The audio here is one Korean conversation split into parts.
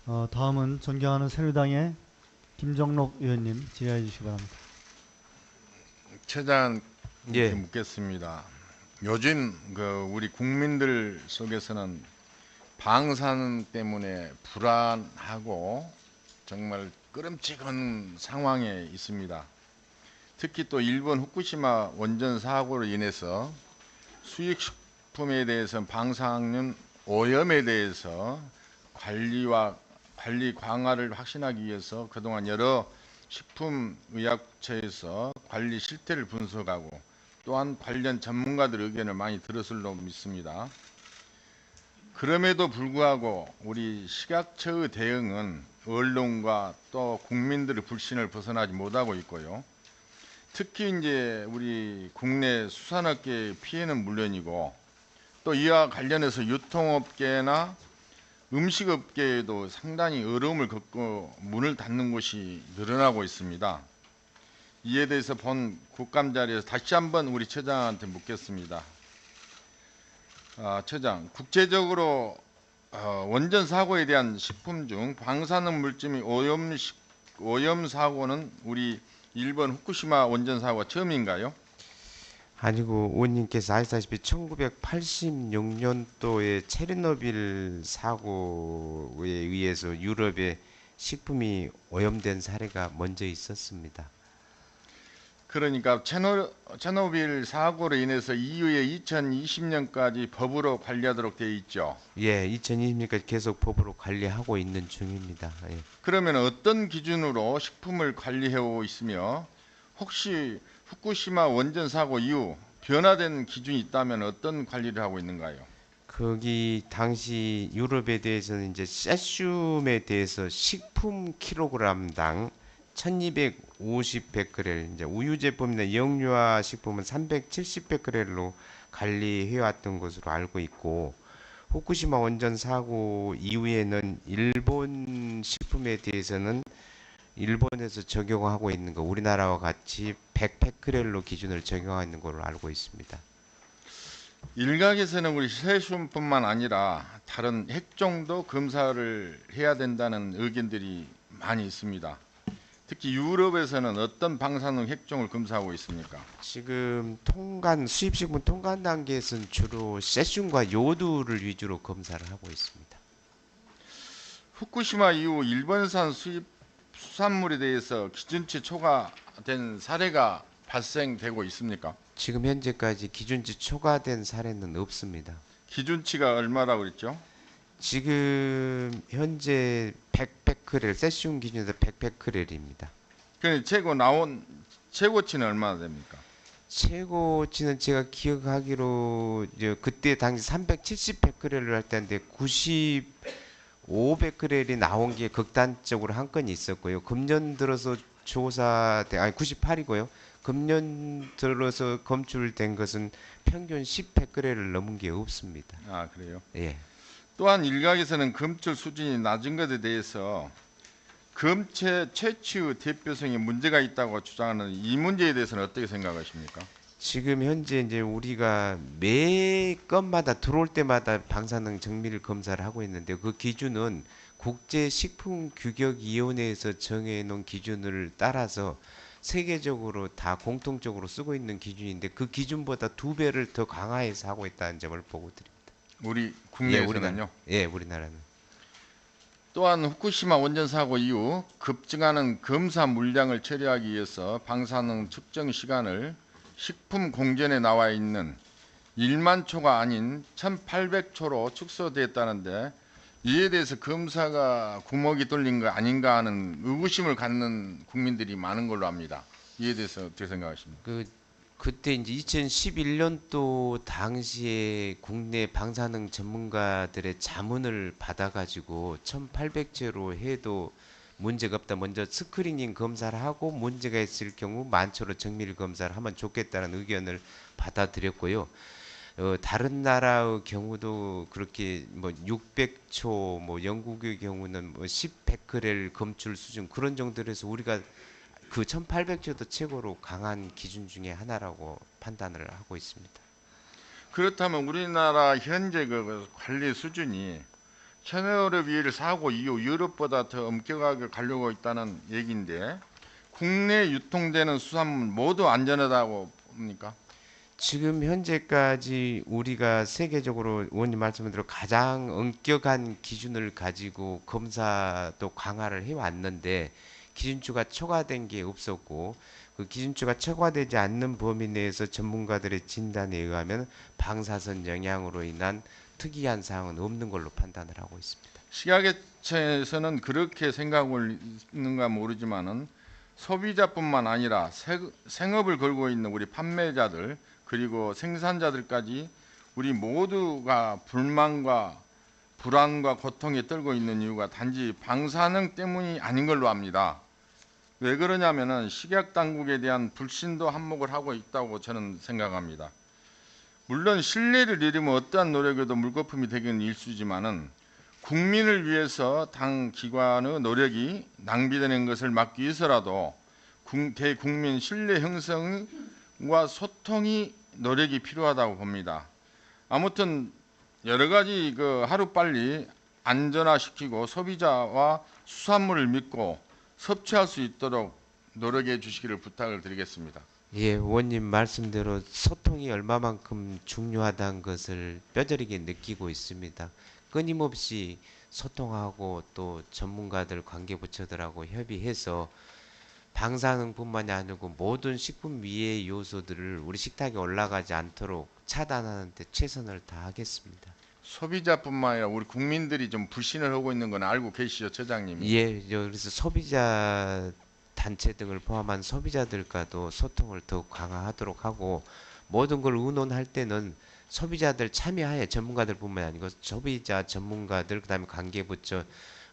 다음은 존경하는 새누리당의 김정록 의원님 질의해 주시기 바랍니다. 처장님께 예, 묻겠습니다. 요즘 우리 국민들 속에서는 방사능 때문에 불안하고 정말 끄름직한 상황에 있습니다. 특히 또 일본 후쿠시마 원전 사고로 인해서 수익식품에 대해서 방사능 오염에 대해서 관리 강화를 확신하기 위해서 그동안 여러 식품의약처에서 관리 실태를 분석하고 또한 관련 전문가들 의견을 많이 들었을로 믿습니다. 그럼에도 불구하고 우리 식약처의 대응은 언론과 또 국민들의 불신을 벗어나지 못하고 있고요. 특히 이제 우리 국내 수산업계의 피해는 물론이고 또 이와 관련해서 유통업계나 음식업계에도 상당히 어려움을 겪고 문을 닫는 곳이 늘어나고 있습니다. 이에 대해서 본 국감 자리에서 다시 한번 우리 처장한테 묻겠습니다. 처장, 국제적으로 원전 사고에 대한 식품 중 방사능 물질의 오염 사고는 우리 일본 후쿠시마 원전 사고가 처음인가요? 아니고 의원님께서 아시다시피 1986년도에 체르노빌 사고에 의해서 유럽에 식품이 오염된 사례가 먼저 있었습니다. 그러니까 체노빌 사고로 인해서 이후에 2020년까지 법으로 관리하도록 되어 있죠. 예, 2020년까지 계속 법으로 관리하고 있는 중입니다. 예. 그러면 어떤 기준으로 식품을 관리해오고 있으며 혹시 후쿠시마 원전 사고 이후 변화된 기준이 있다면 어떤 관리를 하고 있는가요? 거기 당시 유럽에 대해서는 이제 세슘에 대해서 식품 킬로그램당 1250 베크렐, 이제 우유 제품이나 영유아 식품은 370 베크렐로 관리해 왔던 것으로 알고 있고, 후쿠시마 원전 사고 이후에는 일본 식품에 대해서는 일본에서 적용하고 있는 거 우리나라와 같이 100 베크렐로 기준을 적용하고 있는 걸로 알고 있습니다. 일각에서는 우리 세슘뿐만 아니라 다른 핵종도 검사를 해야 된다는 의견들이 많이 있습니다. 특히 유럽에서는 어떤 방사능 핵종을 검사하고 있습니까? 지금 수입식품 통관 단계에서는 주로 세슘과 요두를 위주로 검사를 하고 있습니다. 후쿠시마 이후 일본산 수입 수산물에 대해서 기준치 초과된 사례가 발생되고 있습니까? 지금 현재까지 기준치 초과된 사례는 없습니다. 기준치가 얼마라고 그랬죠? 지금 현재 100베크렐, 세슘 기준에서 100베크렐입니다. 그 최고치는 얼마나 됩니까? 최고치는 제가 기억하기로 그때 당시 370베크렐을 할 때인데 95베크렐이 나온 게 극단적으로 한 건이 있었고요. 금년 들어서 98이고요. 금년 들어서 검출된 것은 평균 10베크렐을 넘은 게 없습니다. 아, 그래요? 예. 또한 일각에서는 검출 수준이 낮은 것에 대해서 검체 채취의 대표성에 문제가 있다고 주장하는 이 문제에 대해서는 어떻게 생각하십니까? 지금 현재 이제 우리가 매 건마다 들어올 때마다 방사능 정밀 검사를 하고 있는데 그 기준은 국제식품규격위원회에서 정해놓은 기준을 따라서 세계적으로 다 공통적으로 쓰고 있는 기준인데 그 기준보다 2배를 더 강화해서 하고 있다는 점을 보고 드립니다. 우리 예, 국내에서는요. 우리나라는. 또한 후쿠시마 원전 사고 이후 급증하는 검사 물량을 처리하기 위해서 방사능 측정 시간을 식품 공전에 나와 있는 1만 초가 아닌 1800초로 축소됐다는데 이에 대해서 검사가 구멍이 뚫린 거 아닌가 하는 의구심을 갖는 국민들이 많은 걸로 압니다. 이에 대해서 어떻게 생각하십니까? 그때 이제 2011년도 당시에 국내 방사능 전문가들의 자문을 받아가지고 1800제로 해도 문제가 없다. 먼저 스크리닝 검사를 하고 문제가 있을 경우 만초로 정밀 검사를 하면 좋겠다는 의견을 받아들였고요. 다른 나라의 경우도 그렇게 뭐 600초, 뭐 영국의 경우는 뭐 10베크렐 검출 수준 그런 정도로 해서 우리가 그 1800조도 최고로 강한 기준 중에 하나라고 판단을 하고 있습니다. 그렇다면 우리나라 현재 그 관리 수준이 천연어업 위해를 사고 이후 유럽보다 더 엄격하게 가려고 있다는 얘기인데 국내 유통되는 수산물 모두 안전하다고 봅니까? 지금 현재까지 우리가 세계적으로 의원님 말씀대로 가장 엄격한 기준을 가지고 검사도 강화를 해왔는데 기준치가 초과된 게 없었고 그 기준치가 초과되지 않는 범위 내에서 전문가들의 진단에 의하면 방사선 영향으로 인한 특이한 사항은 없는 걸로 판단을 하고 있습니다. 식약처에서는 그렇게 생각하고 있는가 모르지만은 소비자뿐만 아니라 생업을 걸고 있는 우리 판매자들 그리고 생산자들까지 우리 모두가 불만과 불안과 고통에 떨고 있는 이유가 단지 방사능 때문이 아닌 걸로 압니다. 왜 그러냐면은 식약 당국에 대한 불신도 한몫을 하고 있다고 저는 생각합니다. 물론 신뢰를 잃으면 어떠한 노력에도 물거품이 되기는 일쑤지만은 국민을 위해서 당 기관의 노력이 낭비되는 것을 막기 위해서라도 대국민 신뢰 형성과 소통이 노력이 필요하다고 봅니다. 아무튼 여러 가지 하루 빨리 안전화시키고 소비자와 수산물을 믿고 섭취할 수 있도록 노력해 주시기를 부탁을 드리겠습니다. 예, 의원님 말씀대로 소통이 얼마만큼 중요하다는 것을 뼈저리게 느끼고 있습니다. 끊임없이 소통하고 또 전문가들 관계부처들하고 협의해서 방사능뿐만이 아니고 모든 식품 위해 요소들을 우리 식탁에 올라가지 않도록 차단하는 데 최선을 다하겠습니다. 소비자뿐만 아니라 우리 국민들이 좀 불신을 하고 있는 건 알고 계시죠, 처장님이? 예, 그래서 소비자 단체 등을 포함한 소비자들과도 소통을 더욱 강화하도록 하고 모든 걸 의논할 때는 소비자들 참여하에 전문가들뿐만 아니고 소비자 전문가들 그다음에 관계부처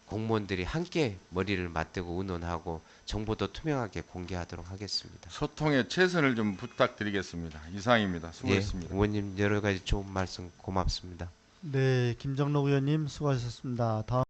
공무원들이 함께 머리를 맞대고 의논하고 정보도 투명하게 공개하도록 하겠습니다. 소통에 최선을 좀 부탁드리겠습니다. 이상입니다. 수고했습니다. 예, 의원님 여러 가지 좋은 말씀 고맙습니다. 네, 김정록 의원님 수고하셨습니다. 다음